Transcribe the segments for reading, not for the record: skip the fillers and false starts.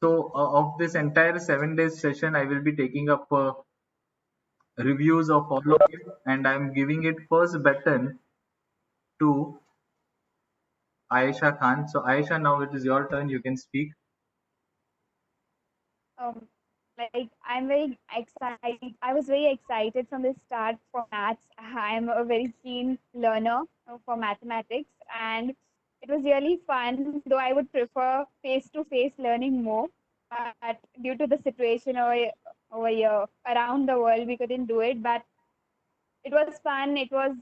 So of this entire 7 days session, I will be taking up reviews of all of it, and I'm giving it first button to Ayesha Khan. So Ayesha, now it is your turn. You can speak. Um, like I'm very excited. I was very excited from the start for maths. I'm a very keen learner for mathematics, and it was really fun. Though I would prefer face-to-face learning more, but due to the situation over here around the world, we couldn't do it. But it was fun. It was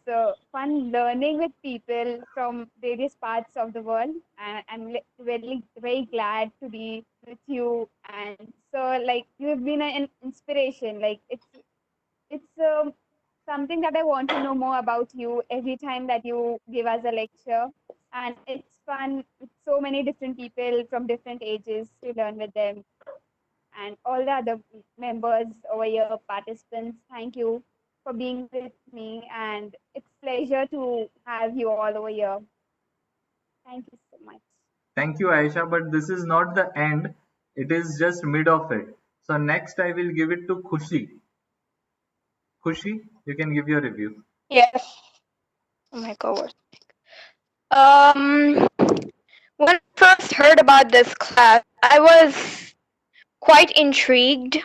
fun learning with people from various parts of the world, and very very glad to be with you. And so, like, you have been an inspiration. Like, it's something that I want to know more about you every time that you give us a lecture. And it's fun with so many different people from different ages to learn with them, and all the other members over here, participants. Thank you for being with me, and it's pleasure to have you all over here. Thank you so much. Thank you, Ayesha. But this is not the end. It is just mid of it. So next, I will give it to Khushi. Khushi, you can give your review. Yes. Oh my God. Um, when I first heard about this class, I was quite intrigued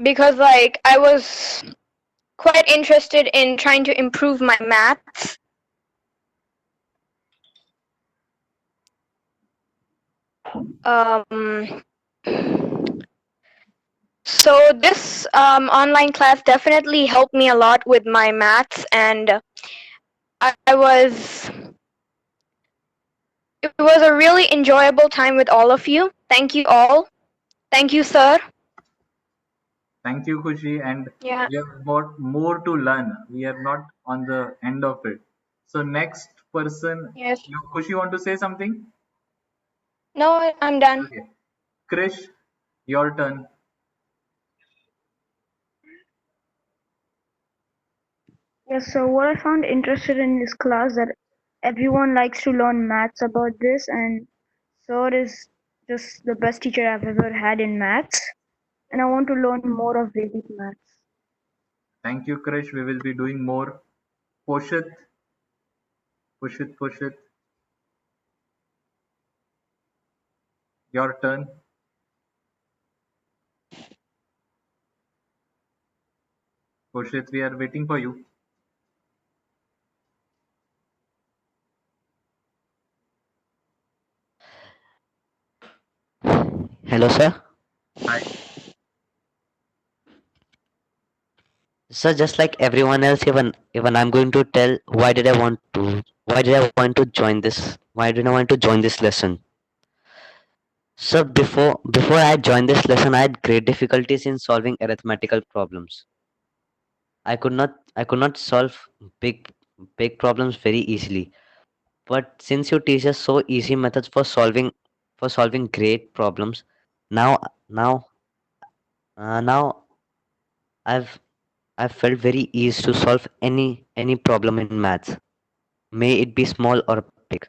because, like, I was quite interested in trying to improve my maths. Um, so this online class definitely helped me a lot with my maths, and I was. It was a really enjoyable time with all of you. Thank you all. Thank you, sir. Thank you, Khushi. And Yeah. we have got more to learn. We are not on the end of it. So next person, Yes. Khushi, want to say something? No, I'm done. Okay. Krish, your turn. Yes, so what I found interested in this class that everyone likes to learn maths about this, and Sir is just the best teacher I've ever had in maths, and I want to learn more of Vedic maths. Thank you, Krish. We will be doing more. Poshit, Poshit, your turn. Poshit, we are waiting for you. Hello, sir. Hi. Sir, just like everyone else, even I'm going to tell why did I want to join this? Why did I want to join this lesson? So before I joined this lesson, I had great difficulties in solving arithmetical problems. I could not solve big big problems very easily. But since you teach us so easy methods for solving great problems, now now now I've I've felt very easy to solve any problem in maths, may it be small or big.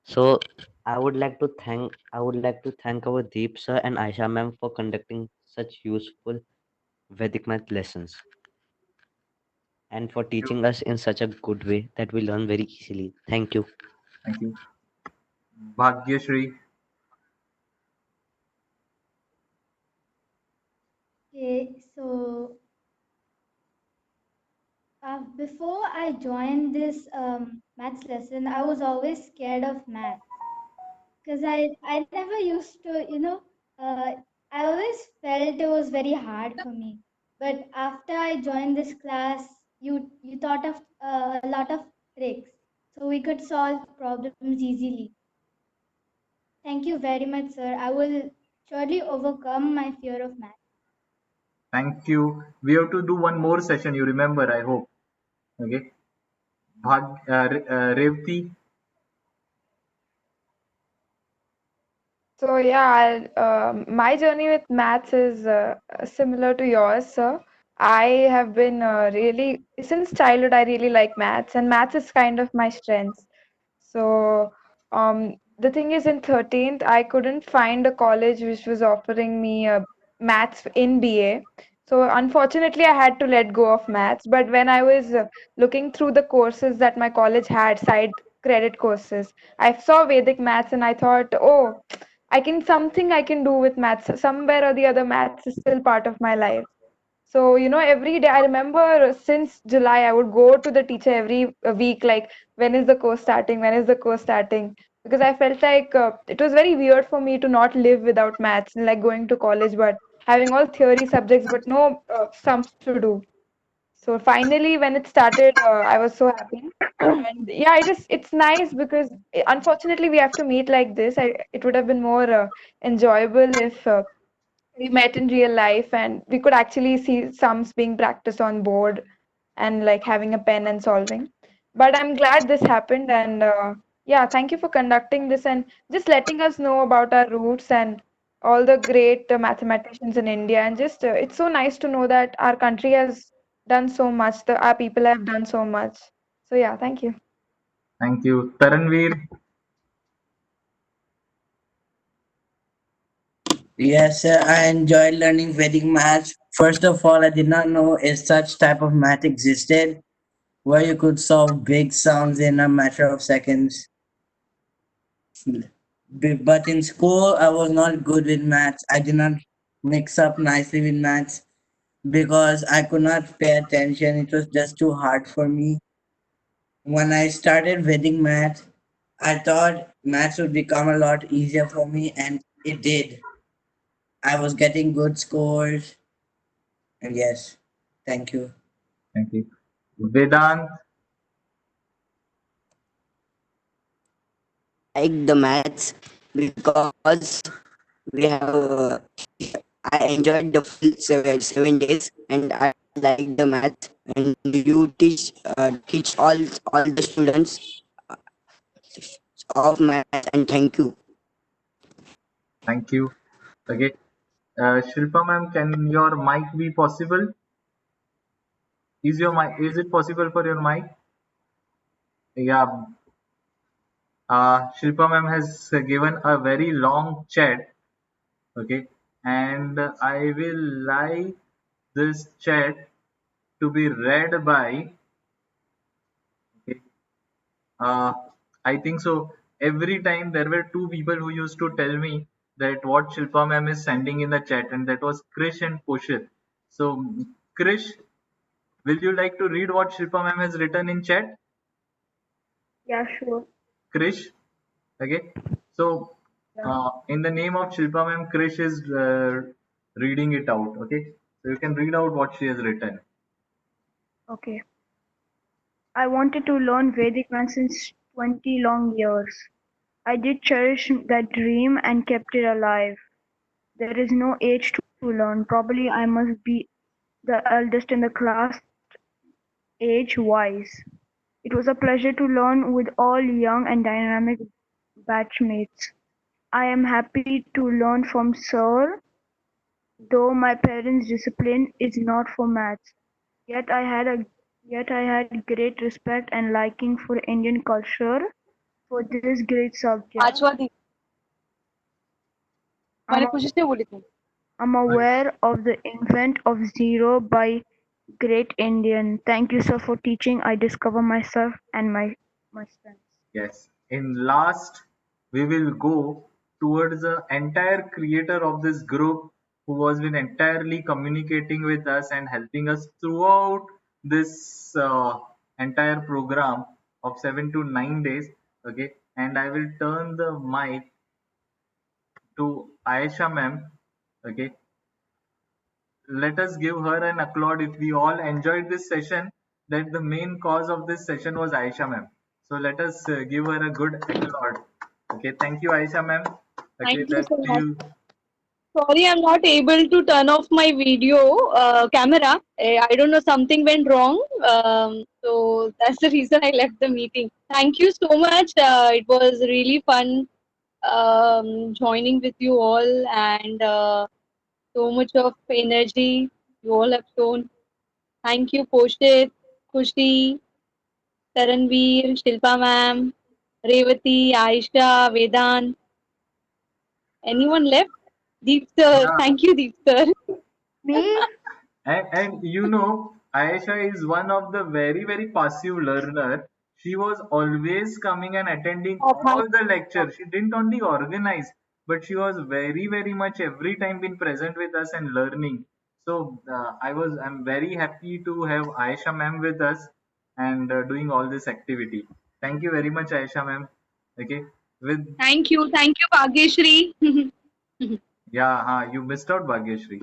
So I would like to thank our Deep sir and Aisha ma'am for conducting such useful Vedic math lessons and for Thank you. teaching us in such a good way that we learn very easily. Thank you. Thank you. Bhagyashri. Okay, so before I joined this maths lesson, I was always scared of math because I never used to, I always felt it was very hard for me. But after I joined this class, you thought of a lot of tricks, so we could solve problems easily. Thank you very much, sir. I will surely overcome my fear of math. Thank you. We have to do one more session. You remember, I hope. Okay. Revti. So yeah, my journey with maths is similar to yours, sir. I have been really since childhood. I really like maths, and maths is kind of my strength. So the thing is, in 13th, I couldn't find a college which was offering me maths in BA. So unfortunately, I had to let go of maths. But when I was looking through the courses that my college had, side credit courses, I saw Vedic maths and I thought, oh, I can do with maths. Somewhere or the other, maths is still part of my life. So, every day I remember since July, I would go to the teacher every week, like, when is the course starting? When is the course starting? Because I felt like it was very weird for me to not live without maths, like going to college, but having all theory subjects, but no sums to do. So finally, when it started, I was so happy. And yeah, it's nice because unfortunately we have to meet like this. It would have been more enjoyable if we met in real life and we could actually see sums being practiced on board and like having a pen and solving. But I'm glad this happened, and yeah, thank you for conducting this and just letting us know about our roots and all the great mathematicians in India. And just it's so nice to know that our country has done so much, our people have done so much. So yeah, thank you. Thank you. Taranveer, Yes, sir, I enjoyed learning Vedic maths. First of all, I did not know a such type of math existed where you could solve big sums in a matter of seconds. But in school, I was not good with maths. I did not mix up nicely with maths because I could not pay attention. It was just too hard for me. When I started Vedic math, I thought maths would become a lot easier for me, and it did. I was getting good scores, and yes, thank you. thank you. Vedant, Like the maths because we have I enjoyed the full 7 days and I like the math and you teach all the students of math and thank you. thank you. Okay. Shilpa ma'am, can your mic be possible? Is it possible for your mic? Yeah. Shilpa ma'am has given a very long chat. Okay. And I will like this chat to be read by, okay, uh, I think so. Every time there were two people who used to tell me that what Shilpa ma'am is sending in the chat, and that was Krish and Koshit. So, Krish, will you like to read what Shilpa ma'am has written in chat? Yeah, sure. Krish, okay. So, Yeah. in the name of Shilpa ma'am, Krish is reading it out. Okay, so you can read out what she has written. Okay. I wanted to learn Vedic math since 20 long years. I did cherish that dream and kept it alive. There is no age to learn. Probably I must be the eldest in the class age-wise. It was a pleasure to learn with all young and dynamic batchmates. I am happy to learn from Sir, though my parents' discipline is not for maths. Yet I had a yet I had great respect and liking for Indian culture for this great subject. I'm, I'm aware of the invent of zero by great Indian. Thank you, sir, for teaching. I discover myself and my strengths. Yes. In last, we will go towards the entire creator of this group who has been entirely communicating with us and helping us throughout this entire program of 7 to 9 days. Okay. And I will turn the mic to Aisha ma'am. Okay. Let us give her an applaud if we all enjoyed this session. That the main cause of this session was Aisha ma'am. So let us give her a good applaud. Okay, thank you, Aisha ma'am. Okay, Thank you that so to much. you. Sorry, I'm not able to turn off my video camera. I don't know, something went wrong. So that's the reason I left the meeting. Thank you so much. It was really fun joining with you all and so much of energy you all have shown. Thank you, Poshit, Kushi, Taranveer, Shilpa ma'am, Revati, Aisha, Vedant. Anyone left? Deep sir. Yeah. Thank you, Deep sir. Me? And you know, Aisha is one of the very, very passive learner. She was always coming and attending Of my all the lectures. She didn't only organize, but she was very, very much every time been present with us and learning. So I'm very happy to have Aisha ma'am with us and doing all this activity. Thank you very much, Aisha ma'am. Okay, with Thank you, Bhagyashri. yeah, you missed out Bhagyashree.